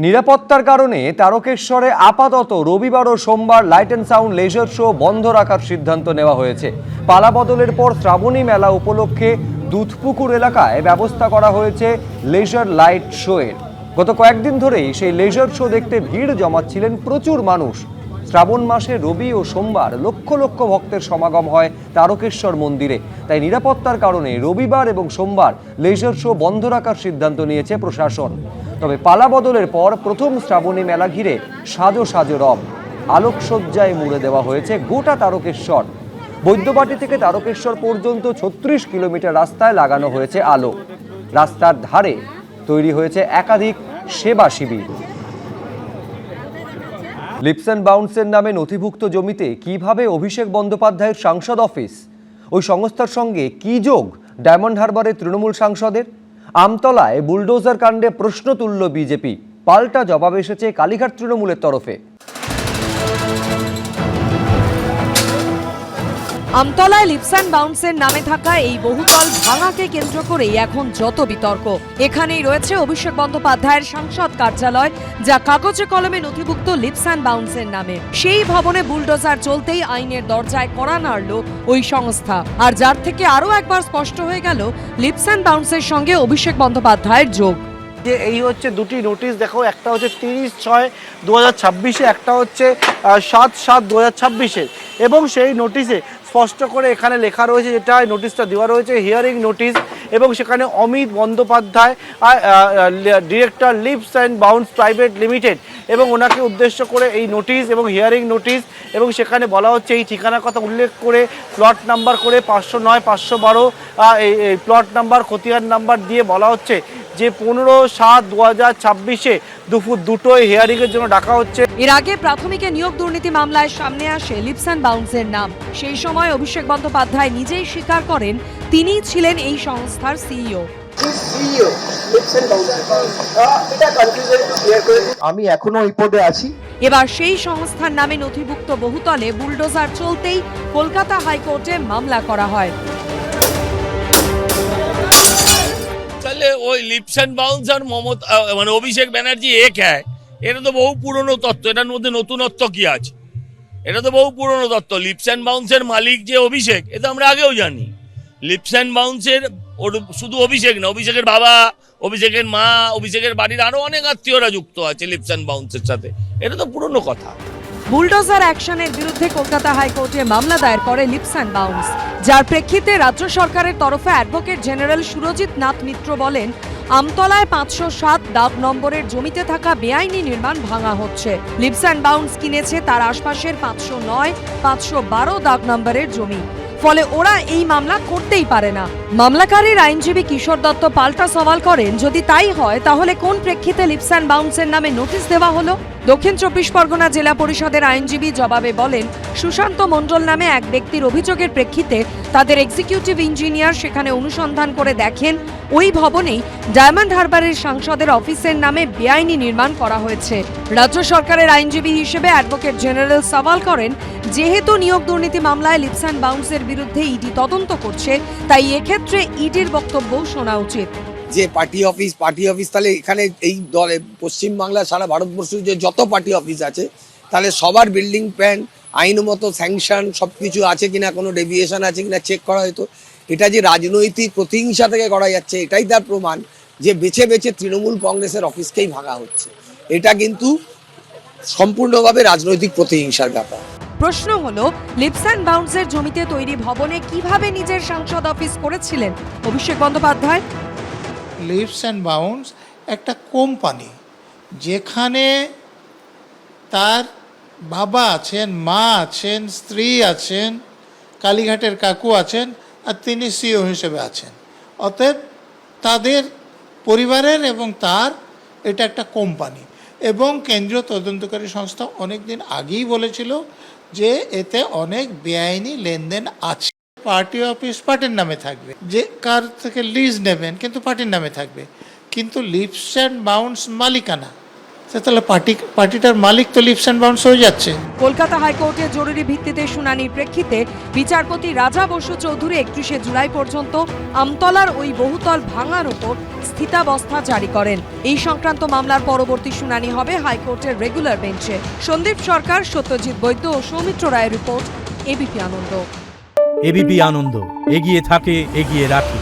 নিরাপত্তার কারণে তারকেশ্বরে আপাতত রবিবার ও সোমবার light and sound laser show বন্ধ রাখার সিদ্ধান্ত নেওয়া হয়েছে। পালা বদলের পর শ্রাবণী মেলা উপলক্ষে দুধপুকুর এলাকায় ব্যবস্থা করা হয়েছে লেজার লাইট শো এর। গত কয়েকদিন ধরেই সেই লেজার শো দেখতে ভিড় জমাচ্ছিলেন প্রচুর মানুষ। শ্রাবণ মাসে রবি ও সোমবার লক্ষ লক্ষ ভক্তের সমাগম হয় তারকেশ্বর মন্দিরে। তাই নিরাপত্তার কারণে রবিবার এবং সোমবার লেজার শো বন্ধ রাখার সিদ্ধান্ত নিয়েছে প্রশাসন। তবে পালা বদলের পর প্রথম শ্রাবণী মেলা ঘিরে সাজো সাজো রব। আলোকসজ্জায় মুড়ে দেওয়া হয়েছে গোটা তারকেশ্বর। বৈদ্যবাটি থেকে তারকেশ্বর পর্যন্ত ৩৬ কিলোমিটার রাস্তায় লাগানো হয়েছে আলো। রাস্তার ধারে তৈরি হয়েছে একাধিক সেবা শিবির। লিপস অ্যান্ড বাউন্সের নামে নথিভুক্ত জমিতে কিভাবে অভিষেক বন্দ্যোপাধ্যায়ের সাংসদ অফিস, ওই সংস্থার সঙ্গে কি যোগ ডায়মন্ড হারবারের তৃণমূল সাংসদের? আমতলায় বুলডোজার কাণ্ডে প্রশ্ন তুলল বিজেপি। পাল্টা জবাব এসেছে কালীঘাট তৃণমূলের তরফে। আমতলায় লিপস অ্যান্ড বাউন্সের নামে থাকা এই বহুতল ভাঙাকে কেন্দ্র করেই এখন যত বিতর্ক। এখানেই রয়েছে অভিষেক বন্দ্যোপাধ্যায়ের সাংসদ কার্যালয়, যা কাগজে কলমে নথিভুক্ত লিপস অ্যান্ড বাউন্সের নামে। সেই ভবনে বুলডোজার চলতেই আইনের দরজায় কড়া নাড়ল ওই সংস্থা। আর যার থেকে আরও একবার স্পষ্ট হয়ে গেল লিপস অ্যান্ড বাউন্সের সঙ্গে অভিষেক বন্দ্যোপাধ্যায়ের যোগ। যে এই হচ্ছে দুটি নোটিশ দেখো, একটা হচ্ছে 30/6/2026, একটা হচ্ছে 7/7/2026। এবং সেই নোটিশে স্পষ্ট করে এখানে লেখা রয়েছে, যেটা নোটিশটা দেওয়া রয়েছে হিয়ারিং নোটিশ, এবং সেখানে Amit Bandyopadhyay director Leaps and Bounds private limited, এবং ওনাকে উদ্দেশ্য করে এই নোটিশ এবং হিয়ারিং নোটিশ। এবং সেখানে বলা হচ্ছে এই ঠিকানার কথা উল্লেখ করে প্লট নাম্বার করে 509, 512 এই প্লট নাম্বার খতিয়ান নাম্বার দিয়ে বলা হচ্ছে যে 15/7/2026 দুপুর 2টোয় হিয়ারিংয়ের জন্য ডাকা হচ্ছে। এর আগে প্রাথমিকে নিয়োগ দুর্নীতি মামলায় সামনে আসে লিপস অ্যান্ড বাউন্সের নাম। সেই সময় অভিষেক বন্দ্যোপাধ্যায় নিজেই স্বীকার করেন তিনিই ছিলেন এই সংস্থার সিইও। আমি এখনো ওই পদে আছি। এবার সেই সংস্থার নামে নথিভুক্ত বহুতলে বুলডোজার চলতেই কলকাতা হাইকোর্টে মামলা করা হয়। তাহলে ওই লিপস অ্যান্ড বাউন্স আর মমতা মানে অভিষেক ব্যানার্জি এক হ্যায়, এটা তো বহু পুরনো তত্ত্ব। এটার মধ্যে নতুনত্ব কি আছে? এটা তো বহু পুরনো তত্ত্ব। লিপস অ্যান্ড বাউন্সের মালিক যে অভিষেক, এটা আমরা আগেও জানি। লিপস অ্যান্ড বাউন্সের শুধু অভিষেক না, অভিষেকের বাবা, অভিষেকের মা, অভিষেকের বাড়ির আরো অনেক আত্মীয়রা যুক্ত আছে লিপস অ্যান্ড বাউন্সের সাথে। এটা তো পুরনো কথা। বুলডোজার অ্যাকশনের বিরুদ্ধে কলকাতা হাইকোর্টে মামলা দায়ের করে লিপস অ্যান্ড বাউন্স, যার প্রেক্ষিতে রাজ্য সরকারের তরফে অ্যাডভোকেট জেনারেল সুরজিৎ নাথ মিত্র বলেন, আমতলায় 507 দাগ নম্বরের জমিতে থাকা বেআইনি নির্মাণ ভাঙা হচ্ছে। লিপস অ্যান্ড বাউন্স কিনেছে তার আশপাশের 509, 512 দাগ নম্বরের জমি। ফলে ওরা এই মামলা করতেই পারে না। মামলাকারীর আইনজীবী কিশোর দত্ত পাল্টা সওয়াল করেন, যদি তাই হয় তাহলে কোন প্রেক্ষিতে লিপস অ্যান্ড বাউন্সের নামে নোটিশ দেওয়া হলো? দক্ষিণ 24 পরগনা জেলা পরিষদের আইনজীবী জবাবে বলেন, সুশান্ত মণ্ডল নামে এক ব্যক্তির অভিযোগের প্রেক্ষিতে তাদের এক্সিকিউটিভ ইঞ্জিনিয়ার সেখানে অনুসন্ধান করে দেখেন ওই ভবনেই ডায়মন্ড হারবারের সাংসদের অফিসের নামে বেআইনি নির্মাণ করা হয়েছে। রাজ্য সরকারের আইনজীবী হিসেবে অ্যাডভোকেট জেনারেল সওয়াল করেন, যেহেতু নিয়োগ দুর্নীতি মামলায় লিপস অ্যান্ড বাউন্সের বিরুদ্ধে ইডি তদন্ত করছে, তাই এক্ষেত্রে ইডির বক্তব্যও শোনা উচিত। যে পার্টি অফিস তাহলে এখানে এই দলে পশ্চিমবাংলা সারা ভারতবর্ষ যে যত পার্টি অফিস আছে, তাহলে সবার বিল্ডিং প্ল্যান আইনমতো স্যাংশন সব কিছু আছে কিনা, কোনো ডেভিয়েশন আছে কিনা চেক করা হতো। এটা যে রাজনৈতিক প্রতিহিংসা থেকে করা যাচ্ছে, এটাই তার প্রমাণ যে বেছে বেছে তৃণমূল কংগ্রেসের অফিসকেই ভাঙা হচ্ছে। এটা কিন্তু সম্পূর্ণভাবে রাজনৈতিক প্রতিহিংসার ব্যাপার। প্রশ্ন হলো, লিপস অ্যান্ড বাউন্সের জমিতে তৈরি ভবনে কিভাবে নিজের সাংসদ অফিস করেছিলেন Abhishek Bandyopadhyay? Lips and bounce একটা কোম্পানি, যেখানে তার বাবা আছেন, মা আছেন, স্ত্রী আছেন, কালীঘাটের কাকু আছেন, আর তিনি সিইও হিসেবে আছেন। অতএব তাদের পরিবারের এবং তার এটা একটা কোম্পানি। এবং কেন্দ্রীয় তদন্তকারী সংস্থা অনেক দিন আগেই বলেছিল যে এতে অনেক বেআইনি লেনদেন আছে। পার্টি অফিস পার্টির নামে থাকবে, যে কার থেকে লিজ নেবেন কিন্তু পার্টির নামে থাকবে, কিন্তু লিপস অ্যান্ড বাউন্স মালিকানা তাহলে পার্টিটার মালিক তো লিপস অ্যান্ড বাউন্স হয়ে যাচ্ছে। কলকাতা হাইকোর্টে জরুরি ভিত্তিতে শুনানির প্রেক্ষিতে বিচারপতি রাজা বসু চৌধুরী 31শে জুলাই পর্যন্ত আমতলার ওই বহুতল ভাঙার উপর স্থিতাবস্থা জারি করেন। এই সংক্রান্ত মামলার পরবর্তী শুনানি হবে হাইকোর্টের রেগুলার বেঞ্চে। সন্দীপ সরকার, সত্যজিৎ বৈদ্য ও সৌমিত্র রায়ের রিপোর্ট, এবিপি আনন্দ। এবিপি আনন্দ, এগিয়ে থাকে, এগিয়ে রাখে।